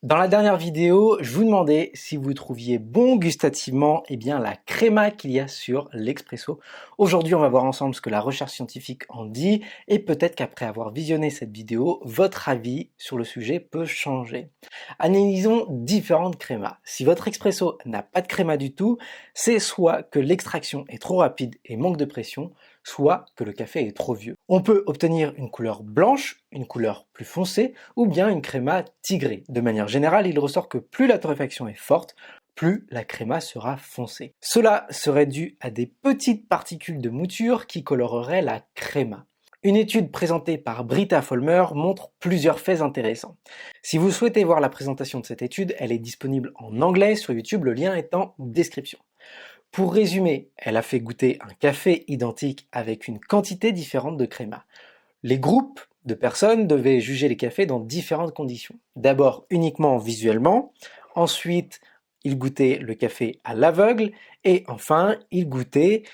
Dans la dernière vidéo, je vous demandais si vous trouviez bon gustativement la créma qu'il y a sur l'expresso. Aujourd'hui, on va voir ensemble ce que la recherche scientifique en dit et peut-être qu'après avoir visionné cette vidéo, votre avis sur le sujet peut changer. Analysons différentes crémas. Si votre expresso n'a pas de créma du tout, c'est soit que l'extraction est trop rapide et manque de pression, soit que le café est trop vieux. On peut obtenir une couleur blanche, une couleur plus foncée, ou bien une créma tigrée. De manière générale, il ressort que plus la torréfaction est forte, plus la créma sera foncée. Cela serait dû à des petites particules de mouture qui coloreraient la créma. Une étude présentée par Britta Folmer montre plusieurs faits intéressants. Si vous souhaitez voir la présentation de cette étude, elle est disponible en anglais sur YouTube, le lien est en description. Pour résumer, elle a fait goûter un café identique avec une quantité différente de créma. Les groupes de personnes devaient juger les cafés dans différentes conditions. D'abord uniquement visuellement, ensuite ils goûtaient le café à l'aveugle et enfin ils goûtaient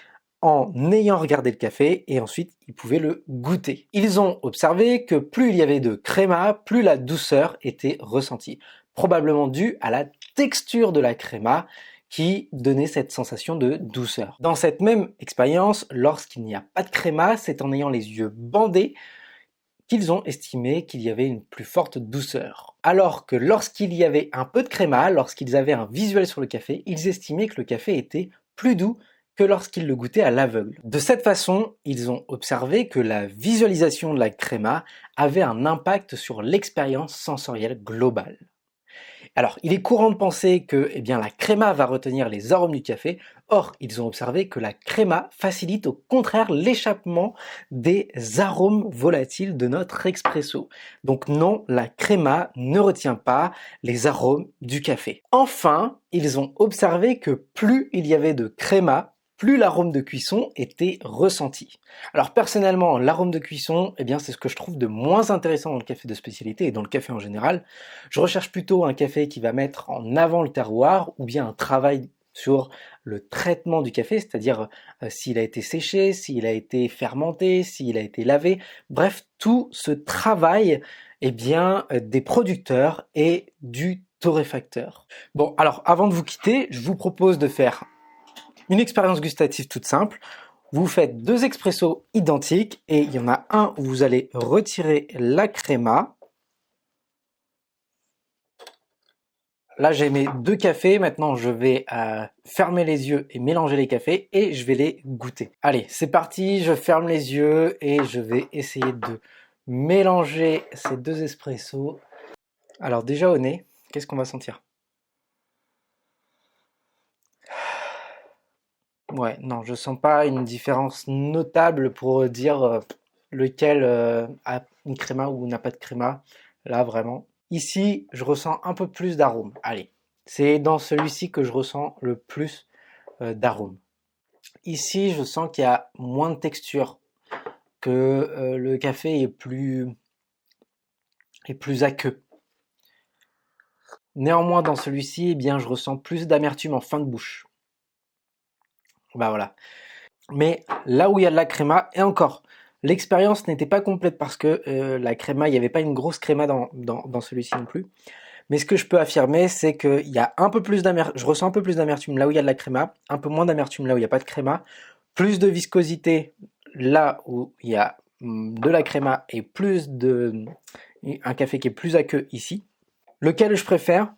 en ayant regardé le café et ensuite ils pouvaient le goûter. Ils ont observé que plus il y avait de créma, plus la douceur était ressentie, probablement due à la texture de la créma qui donnait cette sensation de douceur. Dans cette même expérience, lorsqu'il n'y a pas de créma, c'est en ayant les yeux bandés qu'ils ont estimé qu'il y avait une plus forte douceur. Alors que lorsqu'il y avait un peu de créma, lorsqu'ils avaient un visuel sur le café, ils estimaient que le café était plus doux que lorsqu'ils le goûtaient à l'aveugle. De cette façon, ils ont observé que la visualisation de la créma avait un impact sur l'expérience sensorielle globale. Alors, il est courant de penser que la créma va retenir les arômes du café. Or, ils ont observé que la créma facilite au contraire l'échappement des arômes volatiles de notre expresso. Donc non, la créma ne retient pas les arômes du café. Enfin, ils ont observé que plus il y avait de créma, plus l'arôme de cuisson était ressenti. Alors personnellement, l'arôme de cuisson, c'est ce que je trouve de moins intéressant dans le café de spécialité et dans le café en général. Je recherche plutôt un café qui va mettre en avant le terroir ou bien un travail sur le traitement du café, c'est-à-dire s'il a été séché, s'il a été fermenté, s'il a été lavé, bref, tout ce travail des producteurs et du torréfacteur. Bon, alors avant de vous quitter, je vous propose de faire une expérience gustative toute simple. Vous faites 2 expressos identiques et il y en a un où vous allez retirer la créma. Là, j'ai mes 2 cafés. Maintenant, je vais fermer les yeux et mélanger les cafés et je vais les goûter. Allez, c'est parti. Je ferme les yeux et je vais essayer de mélanger ces 2 espressos. Alors déjà au nez, qu'est-ce qu'on va sentir ? Ouais, non, je sens pas une différence notable pour dire lequel a une créma ou n'a pas de créma. Là, vraiment. Ici, je ressens un peu plus d'arôme. Allez, c'est dans celui-ci que je ressens le plus d'arôme. Ici, je sens qu'il y a moins de texture, que le café est plus aqueux. Néanmoins, dans celui-ci, je ressens plus d'amertume en fin de bouche. Bah voilà. Mais là où il y a de la créma, et encore, l'expérience n'était pas complète parce que la créma, il n'y avait pas une grosse créma dans celui-ci non plus. Mais ce que je peux affirmer, c'est qu'il y a un peu plus d'amertume, je ressens un peu plus d'amertume là où il y a de la créma, un peu moins d'amertume là où il n'y a pas de créma, plus de viscosité là où il y a de la créma et un café qui est plus aqueux ici. Lequel je préfère ?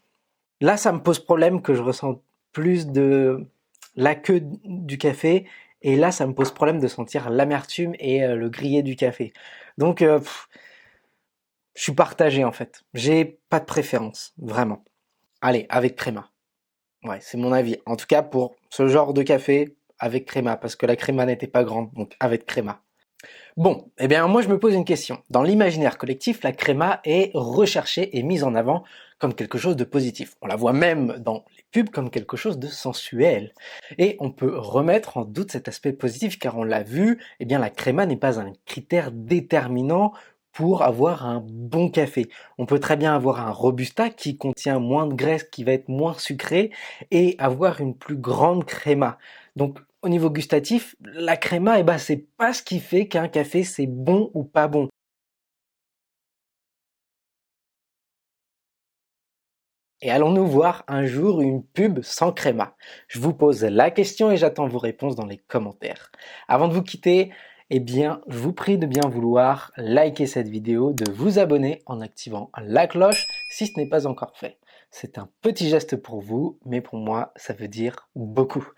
Là, ça me pose problème que je ressens plus de la queue du café et là ça me pose problème de sentir l'amertume et le grillé du café. Donc je suis partagé en fait. J'ai pas de préférence, vraiment. Allez, avec créma. Ouais, c'est mon avis. En tout cas pour ce genre de café, avec créma, parce que la créma n'était pas grande, donc avec créma. Bon, moi je me pose une question. Dans l'imaginaire collectif, la créma est recherchée et mise en avant comme quelque chose de positif. On la voit même dans les pubs comme quelque chose de sensuel. Et on peut remettre en doute cet aspect positif car on l'a vu, la créma n'est pas un critère déterminant pour avoir un bon café. On peut très bien avoir un robusta qui contient moins de graisse, qui va être moins sucré et avoir une plus grande créma. Donc au niveau gustatif, la créma, c'est pas ce qui fait qu'un café c'est bon ou pas bon. Et allons-nous voir un jour une pub sans créma? Je vous pose la question et j'attends vos réponses dans les commentaires. Avant de vous quitter, eh bien, je vous prie de bien vouloir liker cette vidéo, de vous abonner en activant la cloche si ce n'est pas encore fait. C'est un petit geste pour vous, mais pour moi, ça veut dire beaucoup.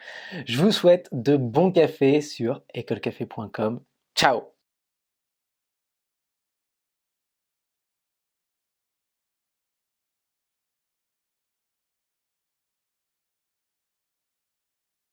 Je vous souhaite de bons cafés sur écolecafé.com. Ciao!